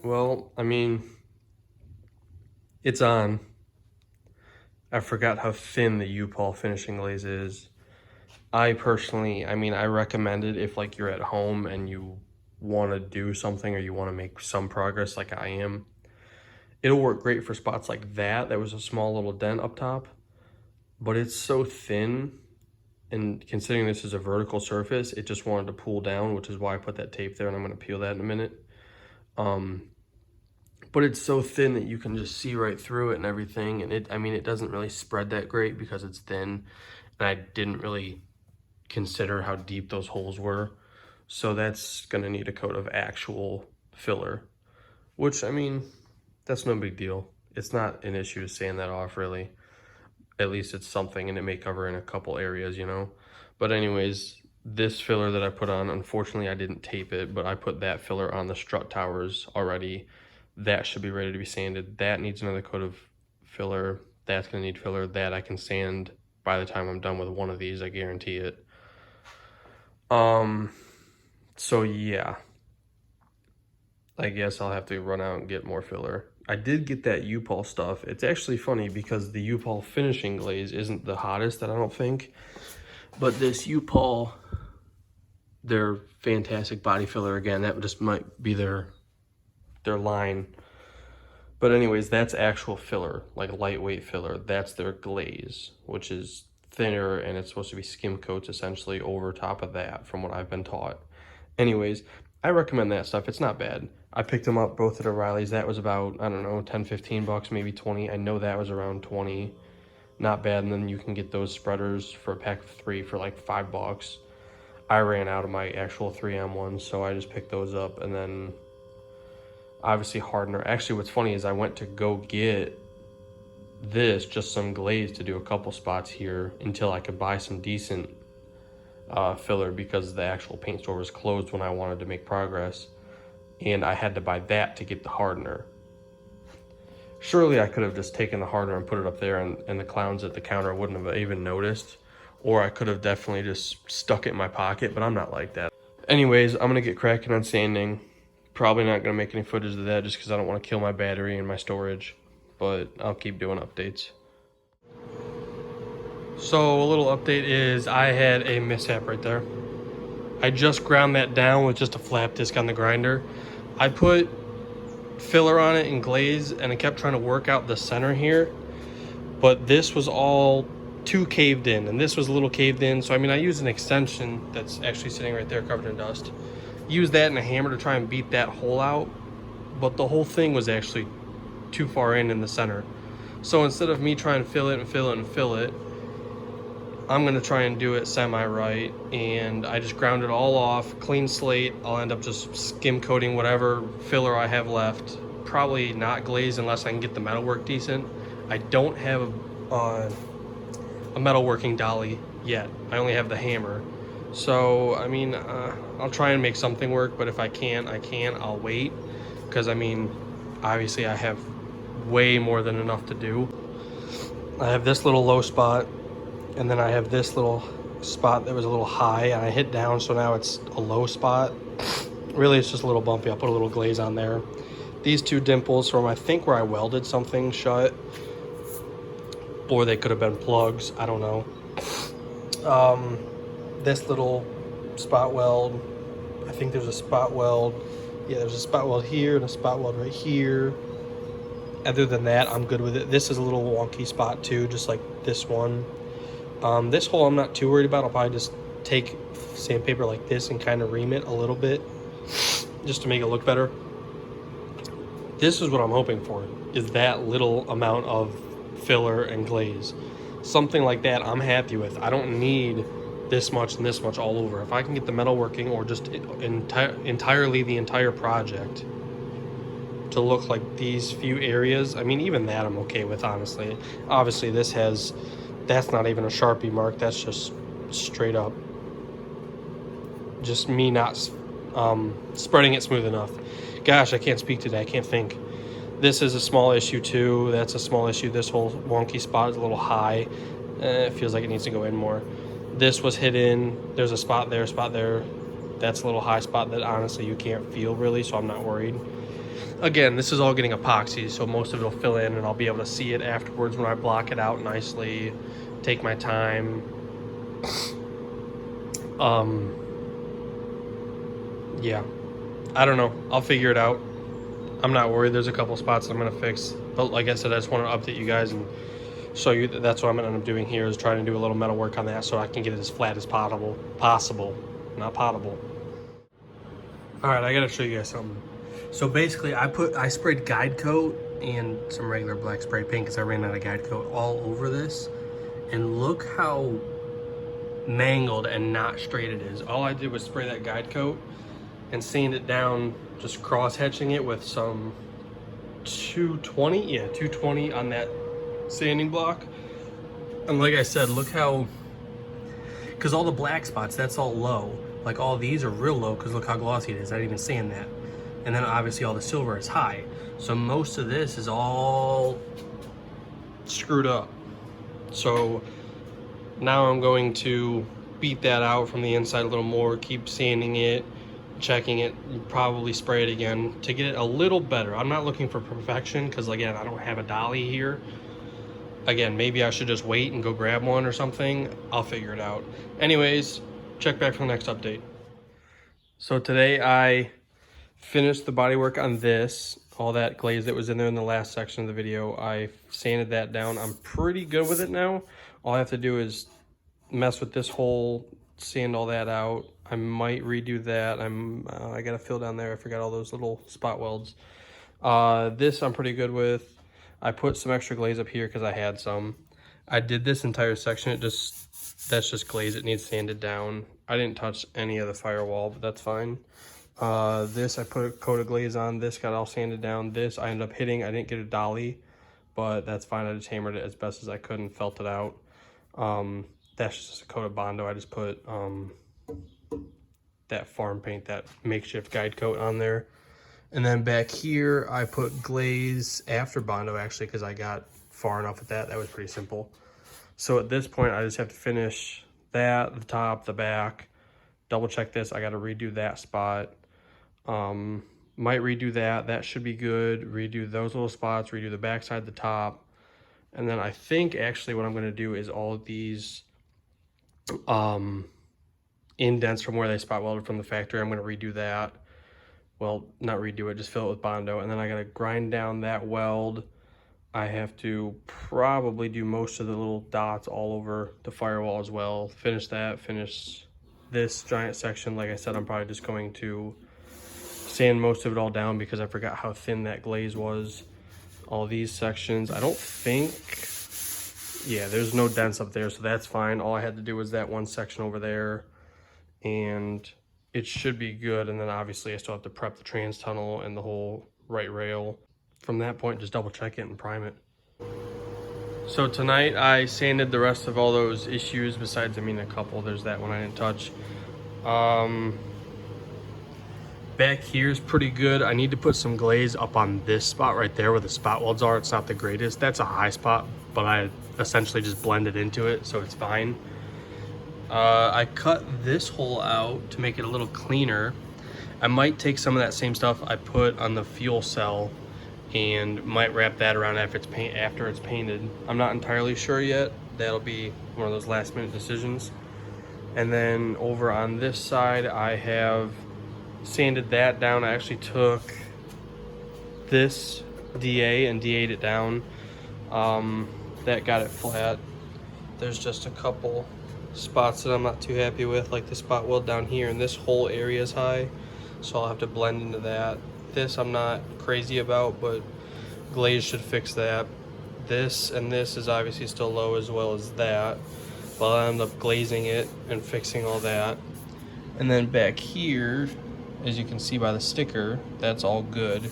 Well, I mean, it's on. I forgot how thin the U-Paul finishing glaze is. I personally, I mean, I recommend it if like you're at home and you want to do something or you want to make some progress like I am. It'll work great for spots like that. There was a small little dent up top, but it's so thin, and considering this is a vertical surface, it just wanted to pull down, which is why I put that tape there, and I'm going to peel that in a minute. But it's so thin that you can just see right through it and everything. And I mean, it doesn't really spread that great because it's thin, and I didn't really consider how deep those holes were. So that's gonna need a coat of actual filler, which, I mean, that's no big deal. It's not an issue to sand that off, really. At least it's something, and it may cover in a couple areas, you know. But anyways, this filler that I put on, unfortunately I didn't tape it, but I put that filler on the strut towers already. That should be ready to be sanded. That needs another coat of filler. That's gonna need filler. That I can sand by the time I'm done with one of these, I guarantee it. So yeah, I guess I'll have to run out and get more filler. I did get that U-Paul stuff. It's actually funny because the U-Paul finishing glaze isn't the hottest, I don't think. But this U-Paul, their fantastic body filler, again, that just might be their line. But anyways, that's actual filler, like lightweight filler. That's their glaze, which is thinner, and it's supposed to be skim coats essentially over top of that, from what I've been taught. Anyways, I recommend that stuff. It's not bad. I picked them up both at O'Reilly's. That was about, I don't know, 10, 15 bucks, maybe 20. I know that was around 20. Not bad. And then you can get those spreaders for a pack of 3 for like 5 bucks. I ran out of my actual 3M ones, so I just picked those up. And then obviously hardener. Actually, what's funny is I went to go get this, just some glaze to do a couple spots here until I could buy some decent filler, because the actual paint store was closed when I wanted to make progress, and I had to buy that to get the hardener. Surely I could have just taken the hardener and put it up there, and the clowns at the counter wouldn't have even noticed, or I could have definitely just stuck it in my pocket, but I'm not like that. Anyways, I'm gonna get cracking on sanding. Probably not gonna make any footage of that just because I don't want to kill my battery and my storage, but I'll keep doing updates. So a little update is I had a mishap right there. I just ground that down with just a flap disc on the grinder. I put filler on it and glaze, and I kept trying to work out the center here, but this was all too caved in, and this was a little caved in. So I mean, I used an extension that's actually sitting right there covered in dust. Use that and a hammer to try and beat that hole out, but the whole thing was actually too far in the center. So instead of me trying to fill it and fill it and fill it, I'm gonna try and do it semi-right, and I just ground it all off, clean slate. I'll end up just skim coating whatever filler I have left. Probably not glaze unless I can get the metalwork decent. I don't have a metalworking dolly yet. I only have the hammer. So, I mean, I'll try and make something work, but if I can't, I can't. I'll wait, because, I mean, obviously I have way more than enough to do. I have this little low spot, and then I have this little spot that was a little high, and I hit down, so now it's a low spot. Really, it's just a little bumpy. I'll put a little glaze on there. These 2 dimples from, I think, where I welded something shut, or they could have been plugs. I don't know. This little spot weld, I think there's a spot weld. Yeah, there's a spot weld here and a spot weld right here. Other than that, I'm good with it. This is a little wonky spot too, just like this one. This hole I'm not too worried about. I'll probably just take sandpaper like this and kind of ream it a little bit just to make it look better. This is what I'm hoping for, is that little amount of filler and glaze. Something like that I'm happy with. I don't need this much and this much all over. If I can get the metal working, or just entirely the entire project to look like these few areas. I mean, even that I'm okay with, honestly. Obviously, that's not even a Sharpie mark. That's just straight up just me not spreading it smooth enough. Gosh, I can't speak today. I can't think. This is a small issue too. That's a small issue. This whole wonky spot is a little high. It feels like it needs to go in more. This was hidden. There's a spot there, That's a little high spot that honestly you can't feel really, so I'm not worried. Again, this is all getting epoxy, so most of it will fill in and I'll be able to see it afterwards when I block it out nicely, take my time. Yeah, I don't know. I'll figure it out. I'm not worried. There's a couple spots I'm going to fix. But like I said, I just want to update you guys and show you that that's what I'm going to end up doing here, is trying to do a little metal work on that so I can get it as flat as possible. Not potable. All right, I got to show you guys something. So basically, I sprayed guide coat and some regular black spray paint because I ran out of guide coat all over this. And look how mangled and not straight it is. All I did was spray that guide coat and sand it down, just cross hatching it with some 220, yeah, 220 on that sanding block. And like I said, look how, because all the black spots, that's all low. Like all these are real low because look how glossy it is. I didn't even sand that. And then obviously all the silver is high. So most of this is all screwed up. So now I'm going to beat that out from the inside a little more, keep sanding it, checking it, probably spray it again to get it a little better. I'm not looking for perfection because again, I don't have a dolly here. Again, maybe I should just wait and go grab one or something. I'll figure it out. Anyways, check back for the next update. So today I finished the body work on this. All that glaze that was in there in the last section of the video, I sanded that down. I'm pretty good with it now. All I have to do is mess with this hole, sand all that out. I might redo that. I got to fill down there. I forgot all those little spot welds. This I'm pretty good with. I put some extra glaze up here because I had some. I did this entire section. That's just glaze. It needs sanded down. I didn't touch any of the firewall, but that's fine. This I put a coat of glaze on. This got all sanded down. This I ended up hitting. I didn't get a dolly, but that's fine. I just hammered it as best as I could and felt it out. That's just a coat of Bondo. I just put that farm paint, that makeshift guide coat on there. And then back here, I put glaze after Bondo actually because I got far enough with that. That was pretty simple. So at this point, I just have to finish that, the top, the back, double check this. I got to redo that spot. Might redo that. That should be good. Redo those little spots, redo the back side, the top. And then I think actually what I'm going to do is all of these indents from where they spot welded from the factory. I'm going to redo that. Well, not redo it, just fill it with Bondo. And then I got to grind down that weld. I have to probably do most of the little dots all over the firewall as well. Finish that, finish this giant section. Like I said, I'm probably just going to sand most of it all down because I forgot how thin that glaze was. All these sections, I don't think, yeah, there's no dents up there, so that's fine. All I had to do was that one section over there, and it should be good. And then obviously I still have to prep the trans tunnel and the whole right rail. From that point, just double check it and prime it. So tonight I sanded the rest of all those issues besides, I mean, a couple. There's that one I didn't touch. Back here is pretty good. I need to put some glaze up on this spot right there where the spot welds are. It's not the greatest. That's a high spot, but I essentially just blended into it, so it's fine. I cut this hole out to make it a little cleaner. I might take some of that same stuff I put on the fuel cell and might wrap that around after it's painted. I'm not entirely sure yet. That'll be one of those last minute decisions. And then over on this side, I have sanded that down. I actually took this DA and DA'd it down. That got it flat. There's just a couple spots that I'm not too happy with, like the spot weld down here, and this whole area is high, so I'll have to blend into that. This I'm not crazy about, but glaze should fix that. This and this is obviously still low as well as that, but I'll end up glazing it and fixing all that. And then back here, as you can see by the sticker, that's all good.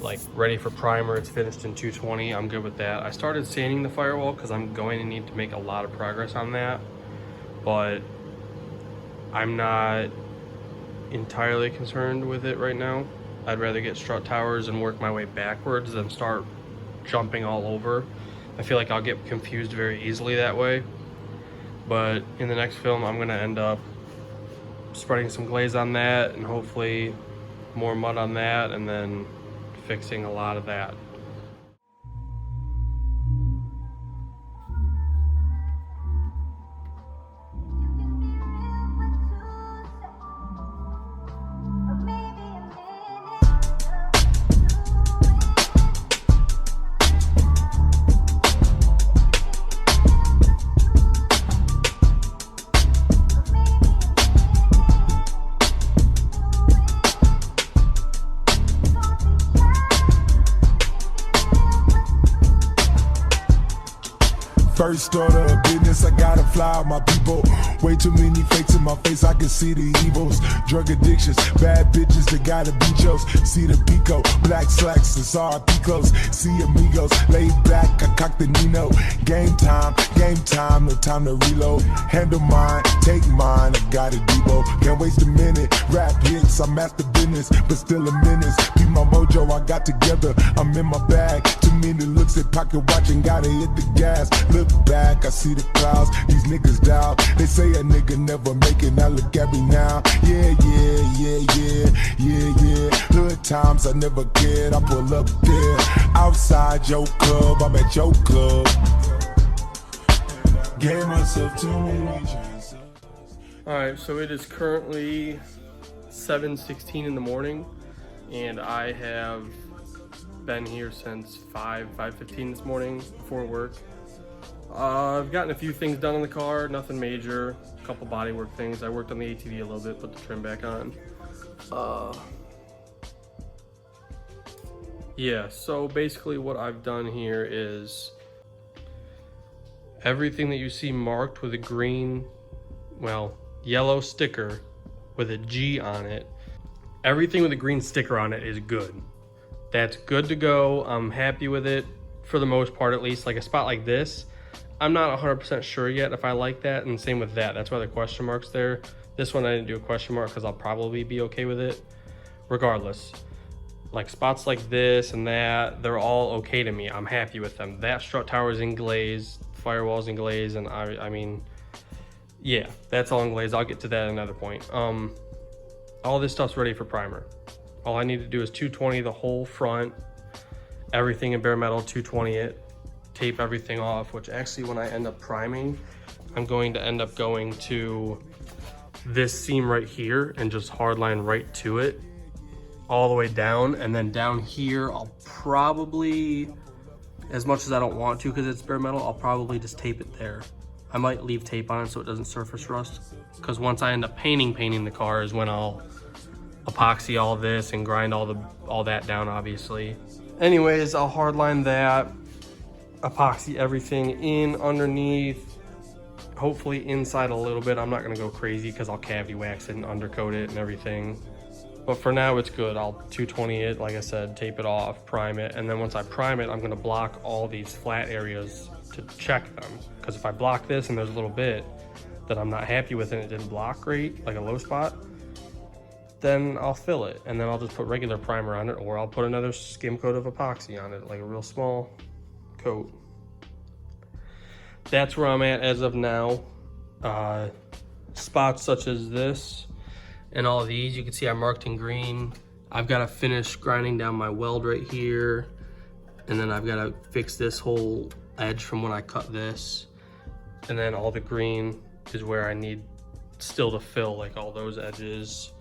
like ready for primer. It's finished in 220. I'm good with that. I started sanding the firewall because I'm going to need to make a lot of progress on that, but I'm not entirely concerned with it right now. I'd rather get strut towers and work my way backwards than start jumping all over. I feel like I'll get confused very easily that way. But in the next film, I'm gonna end up spreading some glaze on that and hopefully more mud on that, and then fixing a lot of that. First order of business, I gotta fly out my people. Way too many fakes in my face, I can see the evils. Drug addictions, bad bitches that gotta be chose. See the Pico, black slacks, it's RP clothes. See amigos, laid back, I cock the Nino. Game time, no time to reload. Handle mine, take mine, I got a Debo. Can't waste a minute, rap hits, I'm master business, but still a menace. Be my mojo, I got together, I'm in my bag. Too many looks at pocket watching, gotta hit the gas. Look back, I see the clouds, these niggas down. They say a nigga never make it, now look at me now. Yeah. Hood times, I never cared, I pull up there. Outside your club, I'm at your club. Gave myself too many chances. Alright, so it is currently 7:16 in the morning, and I have been here since 5:15 this morning before work. I've gotten a few things done on the car, nothing major, a couple bodywork things. I worked on the ATV a little bit, put the trim back on. Yeah, so basically what I've done here is everything that you see marked with a green, well, yellow sticker with a G on it, everything with a green sticker on it is good. That's good to go. I'm happy with it for the most part, at least. Like a spot like this, I'm not 100% sure yet if I like that, and same with that. That's why the question mark's there. This one I didn't do a question mark because I'll probably be okay with it regardless. Like spots like this and that, they're all okay to me. I'm happy with them. That strut tower is in glaze, firewall's in glaze, and I mean, yeah, that's all in glaze. I'll get to that at another point. All this stuff's ready for primer. All I need to do is 220 the whole front, everything in bare metal, 220 it, tape everything off, which actually when I end up priming, I'm going to end up going to this seam right here and just hardline right to it all the way down. And then down here, I'll probably, as much as I don't want to because it's bare metal, I'll probably just tape it there. I might leave tape on it so it doesn't surface rust, because once I end up painting the car is when I'll epoxy all this and grind all that down, obviously. Anyways, I'll hardline that, epoxy everything in underneath, hopefully inside a little bit. I'm not gonna go crazy because I'll cavity wax it and undercoat it and everything. But for now it's good. I'll 220 it, like I said, tape it off, prime it, and then once I prime it, I'm gonna block all these flat areas to check them. Because if I block this and there's a little bit that I'm not happy with and it didn't block great, like a low spot, then I'll fill it, and then I'll just put regular primer on it, or I'll put another skim coat of epoxy on it, like a real small coat. That's where I'm at as of now. Spots such as this and all of these, you can see I marked in green. I've got to finish grinding down my weld right here, and then I've got to fix this whole edge from when I cut this, and then all the green is where I need still to fill, like all those edges.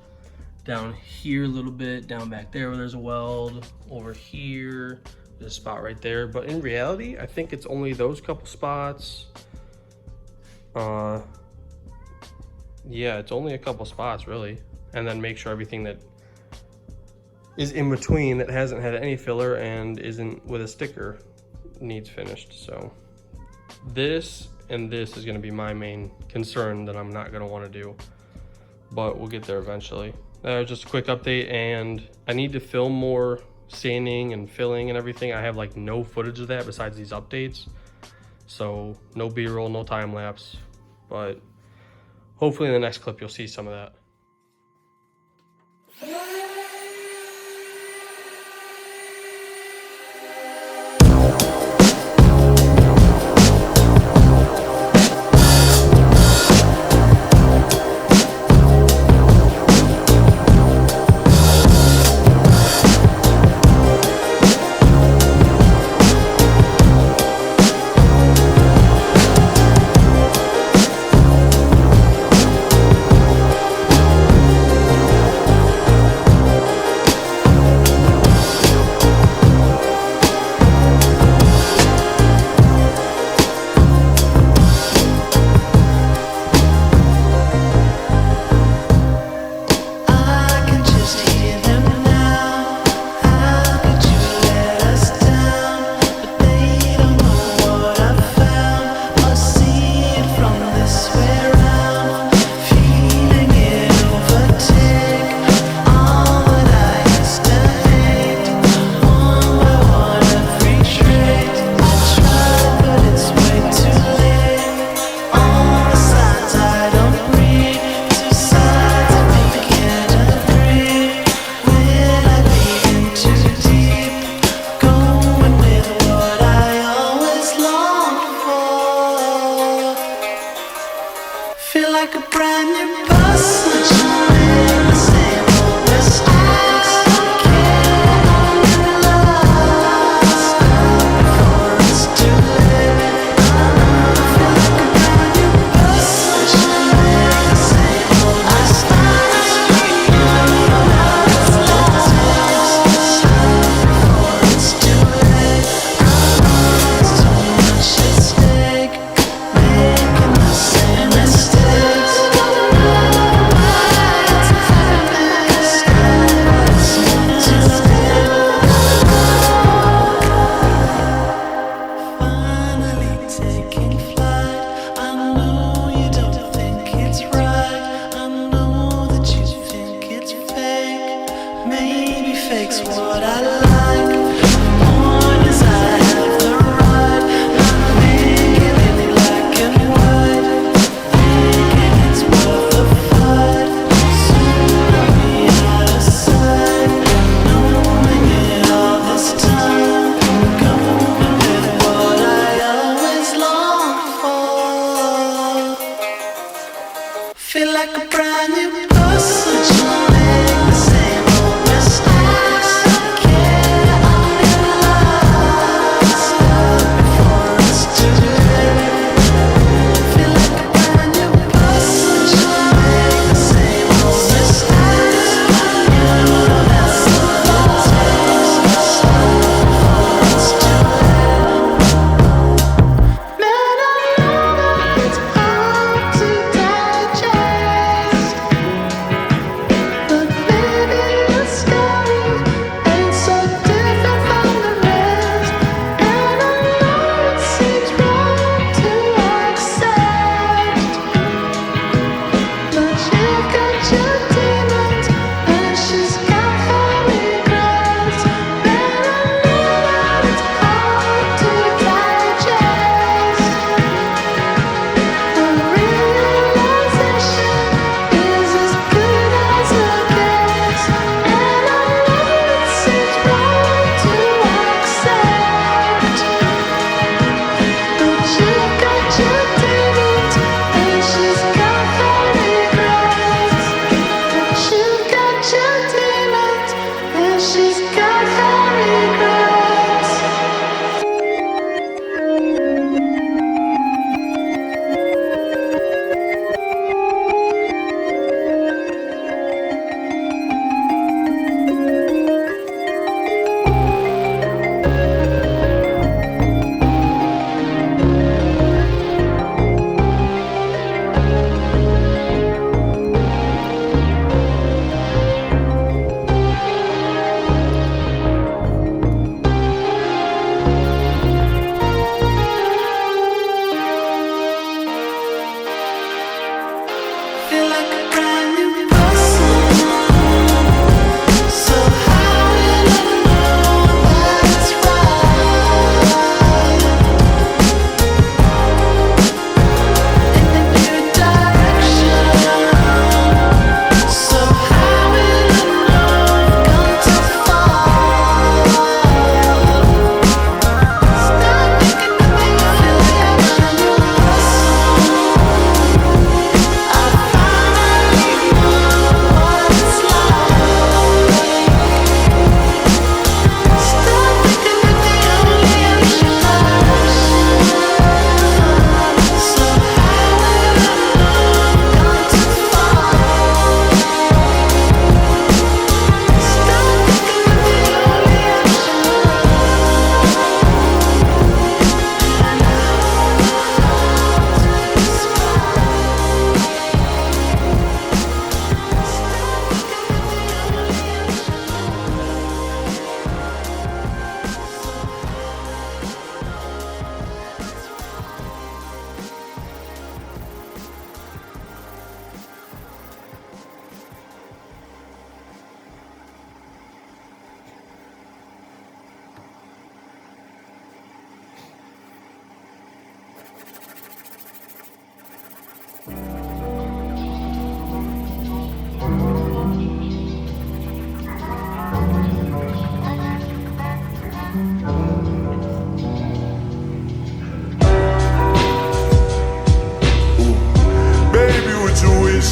Down here a little bit, down back there where there's a weld, over here, there's a spot right there. But in reality, I think it's only those couple spots. Yeah, it's only a couple spots really. And then make sure everything that is in between that hasn't had any filler and isn't with a sticker needs finished. So this and this is gonna be my main concern that I'm not gonna wanna do, but we'll get there eventually. Just a quick update, and I need to film more sanding and filling and everything. I have like no footage of that besides these updates. So no B-roll, no time lapse, but hopefully in the next clip you'll see some of that.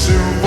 zero